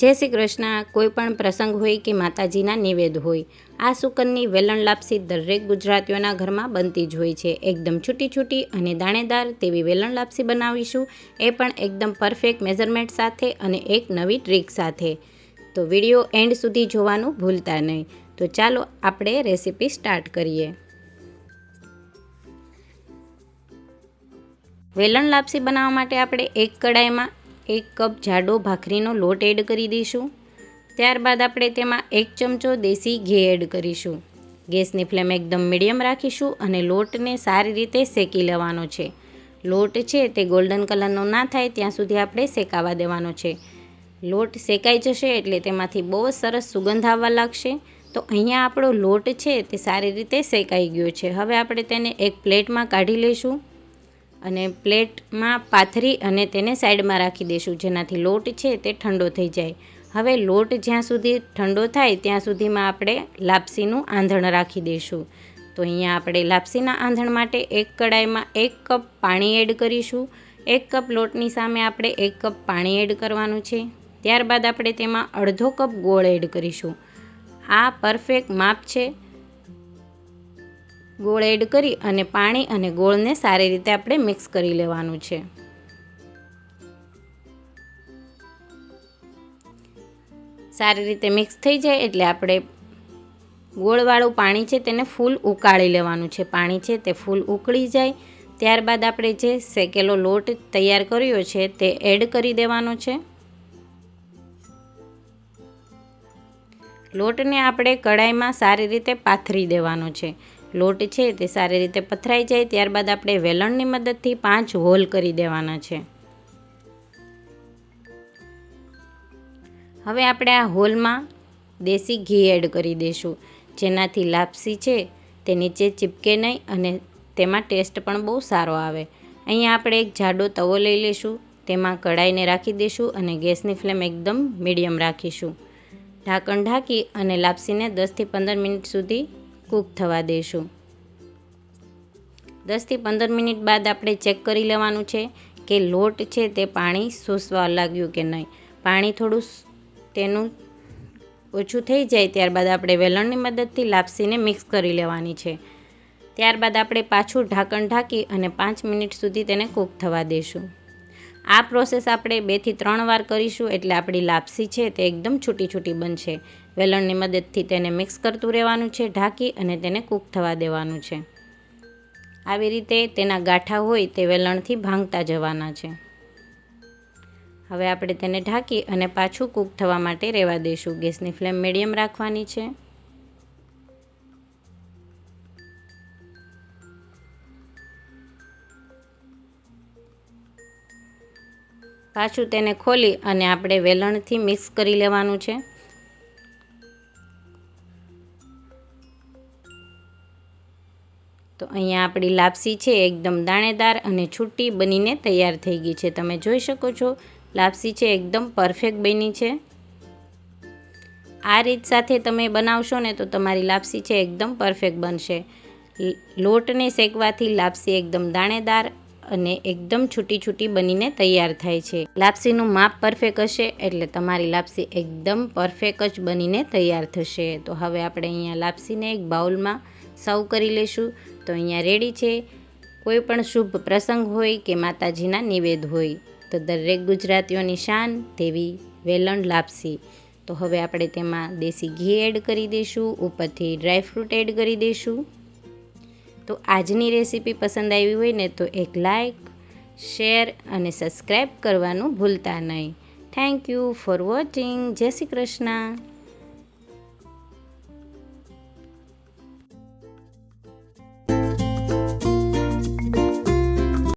જય શ્રી કૃષ્ણ। કોઈ પણ પ્રસંગ હોય કે માતાજીના નિવેદ હોય, આ સુકનની વેલણ લાપસી દરેક ગુજરાતીઓના ઘરમાં બનતી જ હોય છે। એકદમ છૂટી છૂટી અને દાણેદાર તેવી વેલણ લાપસી બનાવીશું, એ પણ એકદમ પરફેક્ટ મેઝરમેન્ટ સાથે અને એક નવી ટ્રીક સાથે। તો વિડીયો એન્ડ સુધી જોવાનું ભૂલતા નહીં। તો ચાલો આપણે રેસીપી સ્ટાર્ટ કરીએ। વેલણ લાપસી બનાવવા માટે આપણે એક કડાઈમાં 1 કપ જાડો ભાખરીનો લોટ એડ કરી દઈશું। ત્યારબાદ આપણે તેમાં 1 ચમચો દેશી ઘી એડ કરીશું। ગેસની ફ્લેમ એકદમ મીડિયમ રાખીશું અને લોટને સારી રીતે શેકી લેવાનો છે। લોટ છે તે ગોલ્ડન કલરનો ના થાય ત્યાં સુધી આપણે શેકાવા દેવાનો છે। લોટ શેકાઈ જશે એટલે તેમાંથી બહુ જ સરસ સુગંધ આવવા લાગશે। તો અહીંયા આપણો લોટ છે તે સારી રીતે શેકાઈ ગયો છે। હવે આપણે તેને એક પ્લેટમાં કાઢી લઈશું અને પ્લેટમાં પાથરી અને તેને સાઈડમાં રાખી દઈશું, જેનાથી લોટ છે તે ઠંડો થઈ જાય। હવે લોટ જ્યાં સુધી ઠંડો થાય ત્યાં સુધીમાં આપણે લાપસીનું આંધણ રાખી દઈશું। તો અહીંયા આપણે લાપસીના આંધણ માટે એક કડાઈમાં 1 કપ પાણી એડ કરીશું। 1 કપ લોટની સામે આપણે 1 કપ પાણી એડ કરવાનું છે। ત્યારબાદ આપણે તેમાં અડધો કપ ગોળ એડ કરીશું। આ પરફેક્ટ માપ છે। ગોળ એડ કરી અને પાણી અને ગોળને સારી રીતે આપણે મિક્સ કરી લેવાનું છે। સારી રીતે મિક્સ થઈ જાય એટલે આપણે ગોળવાળું પાણી છે તેને ફૂલ ઉકાળી લેવાનું છે। પાણી છે તે ફૂલ ઉકળી જાય ત્યારબાદ આપણે જે શેકેલો લોટ તૈયાર કર્યો છે તે એડ કરી દેવાનો છે। લોટને આપણે કડાઈમાં સારી રીતે પાથરી દેવાનો છે। લોટ છે તે સારી રીતે પથરાઈ જાય ત્યારબાદ આપણે વેલણની મદદથી 5 હોલ કરી દેવાના છે। હવે આપણે આ હોલમાં દેશી ઘી એડ કરી દઈશું, જેનાથી લાપસી છે તે નીચે ચીપકે નહીં અને તેમાં ટેસ્ટ પણ બહુ સારો આવે। અહીંયા આપણે એક જાડો તવો લઈ લઈશું, તેમાં કડાઈને રાખી દઈશું અને ગેસની ફ્લેમ એકદમ મીડિયમ રાખીશું। ઢાંકણ ઢાંકી અને લાપસીને 10 થી 15 મિનિટ સુધી કૂક થવા દઈશું। 10 થી 15 મિનિટ બાદ આપણે ચેક કરી લેવાનું છે કે લોટ છે તે પાણી શોષવા લાગ્યું કે નહીં। પાણી થોડું તેનું ઓછું થઈ જાય ત્યારબાદ આપણે વેલણની મદદથી લાપસીને મિક્સ કરી લેવાની છે। ત્યારબાદ આપણે પાછું ઢાંકણ ઢાંકી અને 5 મિનિટ સુધી તેને કૂક થવા દઈશું। આ પ્રોસેસ આપણે 2 થી 3 વાર કરીશું એટલે આપણી લાપસી છે તે એકદમ છૂટી છૂટી બનશે। વેલણની મદદથી તેને મિક્સ કરતું રહેવાનું છે, ઢાંકી અને તેને કૂક થવા દેવાનું છે। આવી રીતે તેના ગાંઠા હોય તે વેલણથી ભાંગતા જવાના છે। હવે આપણે તેને ઢાંકી અને પાછું કૂક થવા માટે રહેવા દઈશું। ગેસની ફ્લેમ મીડિયમ રાખવાની છે। પાછું તેને ખોલી અને આપણે વેલણથી મિક્સ કરી લેવાનું છે। તો અહીંયા આપણી લાપસી છે એકદમ દાણેદાર અને છૂટી બનીને તૈયાર થઈ ગઈ છે। તમે જોઈ શકો છો લાપસી છે એકદમ પરફેક્ટ બની છે। આ રીત સાથે તમે બનાવશો ને તો તમારી લાપસી છે એકદમ પરફેક્ટ બનશે। લોટને શેકવાથી લાપસી એકદમ દાણેદાર અને એકદમ છૂટી છૂટી બનીને તૈયાર થાય છે। લાપસીનું માપ પરફેક્ટ હશે એટલે તમારી લાપસી એકદમ પરફેક્ટ જ બનીને તૈયાર થશે। તો હવે આપણે અહીંયા લાપસીને એક બાઉલમાં સર્વ કરી લઈશું। તો અહીંયા રેડી છે। કોઈ પણ શુભ પ્રસંગ હોય કે માતાજીના નિવેદ હોય તો દરેક ગુજરાતીઓની શાન તેવી વેલણ લાપસી। તો હવે આપણે તેમાં દેશી ઘી એડ કરી દઈશું, ઉપરથી ડ્રાયફ્રૂટ એડ કરી દઈશું। તો આજની રેસીપી પસંદ આવી હોય ને તો એક લાઈક, શેર અને સબસ્ક્રાઈબ કરવાનું ભૂલતા નહીં। Thank you for watching. જય શ્રી કૃષ્ણ।